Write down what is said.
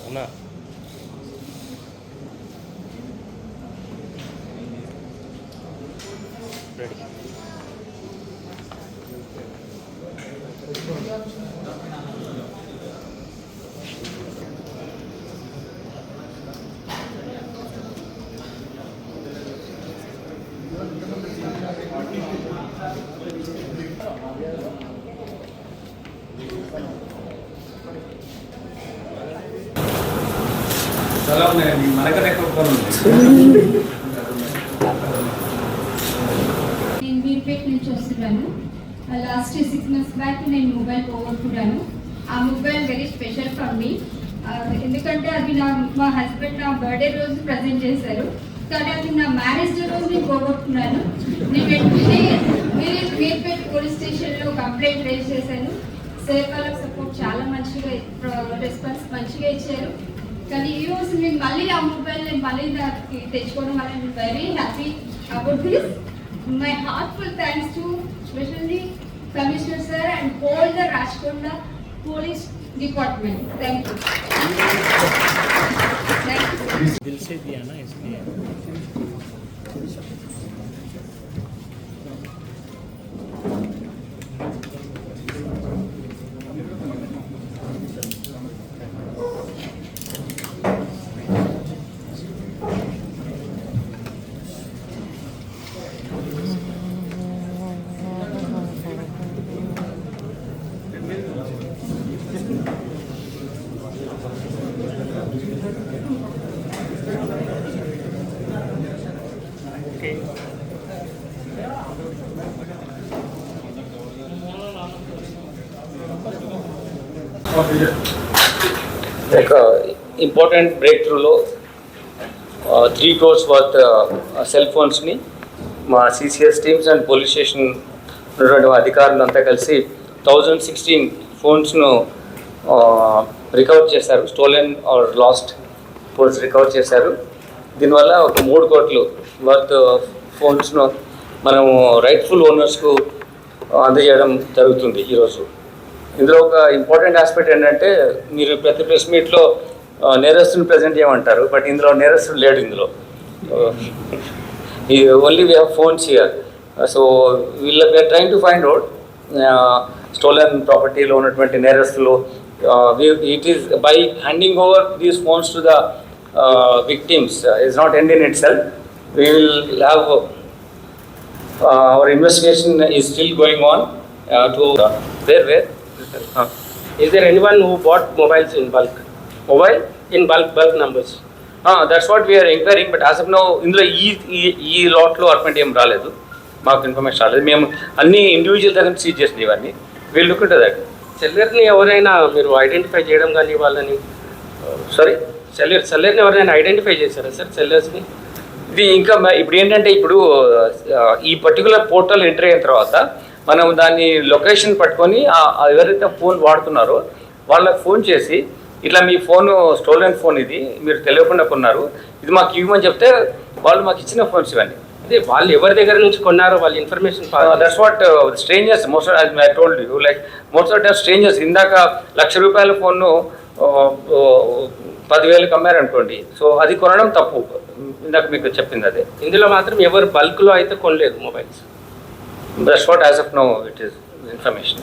అవునా రెడీ నేను వీర్పేట నుంచి వస్తున్నాను. లాస్ట్ 6 months బ్యాక్ నేను మొబైల్ పోగొట్టుకున్నాను. ఆ mobile very special for me, ఎందుకంటే అది మా హస్బెండ్ నా బర్త్డే రోజు ప్రజెంట్ చేశారు. కానీ అది నా మ్యారేజ్ డే రోజు నేను పోగొట్టుకున్నాను. నేను వెంటనే వీర్పేట పోలీస్ స్టేషన్లో కంప్లైంట్ రేజ్ చేశాను. సార్ వాళ్ళకి సపోర్ట్ చాలా మంచిగా, రెస్పాన్స్ మంచిగా ఇచ్చారు. కానీ ఈ రోజు నేను మళ్ళీ ఆ మొబైల్ తెచ్చుకోవడం వల్ల నేను very happy about this. My heartful thanks to especially Commissioner Sir and all the Rajkonda Police Department. Thank you. Thank you. दिल से दिया ना इसलिए ఒక ఇంపార్టెంట్ బ్రేక్ త్రూలో 3 crores వర్త్ సెల్ ఫోన్స్ని మా CCS teams and police station ఉన్నటువంటి అధికారులు అంతా కలిసి 1016 ఫోన్స్ను రికవర్ చేశారు. Stolen or lost phones recover చేశారు. దీనివల్ల ఒక 3 కోట్లు వర్త్ ఫోన్స్ను మనము రైట్ఫుల్ ఓనర్స్కు అందజేయడం జరుగుతుంది ఈరోజు. ఇందులో ఒక ఇంపార్టెంట్ ఆస్పెక్ట్ ఏంటంటే, మీరు ప్రతి ప్రెస్ మీట్లో నేరస్తుని ప్రజెంట్ చేయమంటారు, బట్ ఇందులో నేరస్తుడు లేడు. ఇందులో only we have phones here. So we're trying to find out stolen ప్రాపర్టీలో ఉన్నటువంటి నేరస్తులు. It is by handing over these phones to the victims is not end in itself. We will have our investigation is still going on to where Is there anyone who bought mobiles in bulk? mobile? In bulk numbers? That's what we are inquiring, but as of now ఇందులో ఈ లాట్లో అటువంటి ఏం రాలేదు, మాకు information రాలేదు. మేము అన్ని individual దగ్గర సీజ్ చేసింది ఇవన్నీ. వీళ్ళు లుక్ ఇంటూ దట్. సెల్లర్ని ఎవరైనా మీరు ఐడెంటిఫై చేయడం కానీ వాళ్ళని సారీ సెల్లర్ని ఎవరైనా ఐడెంటిఫై చేశారా సార్ సెల్లర్స్ని? ఇది ఇంకా ఇప్పుడు ఏంటంటే, ఇప్పుడు ఈ పర్టికులర్ పోర్టల్ ఎంటర్ అయిన తర్వాత మనం దాన్ని లొకేషన్ పట్టుకొని ఎవరైతే ఫోన్ వాడుతున్నారో వాళ్ళకి ఫోన్ చేసి, ఇట్లా మీ ఫోను స్టోలెన్ ఫోన్, ఇది మీరు తెలియకుండా కొన్నారు, ఇది మాకు ఇవ్వమని చెప్తే వాళ్ళు మాకు ఇచ్చిన ఫోన్స్ ఇవన్నీ. అదే వాళ్ళు ఎవరి దగ్గర నుంచి కొన్నారో వాళ్ళ information. That's what strangers most I told you, like most of the strangers. ఇందాక ₹1,00,000 ఫోన్ను 10,000కి అమ్మారనుకోండి, సో అది కొనడం తప్పు. ఇందాక మీకు చెప్పింది అదే. ఇందులో మాత్రం ఎవరు బల్క్లో అయితే కొనలేదు mobiles. That's what as of now it is information.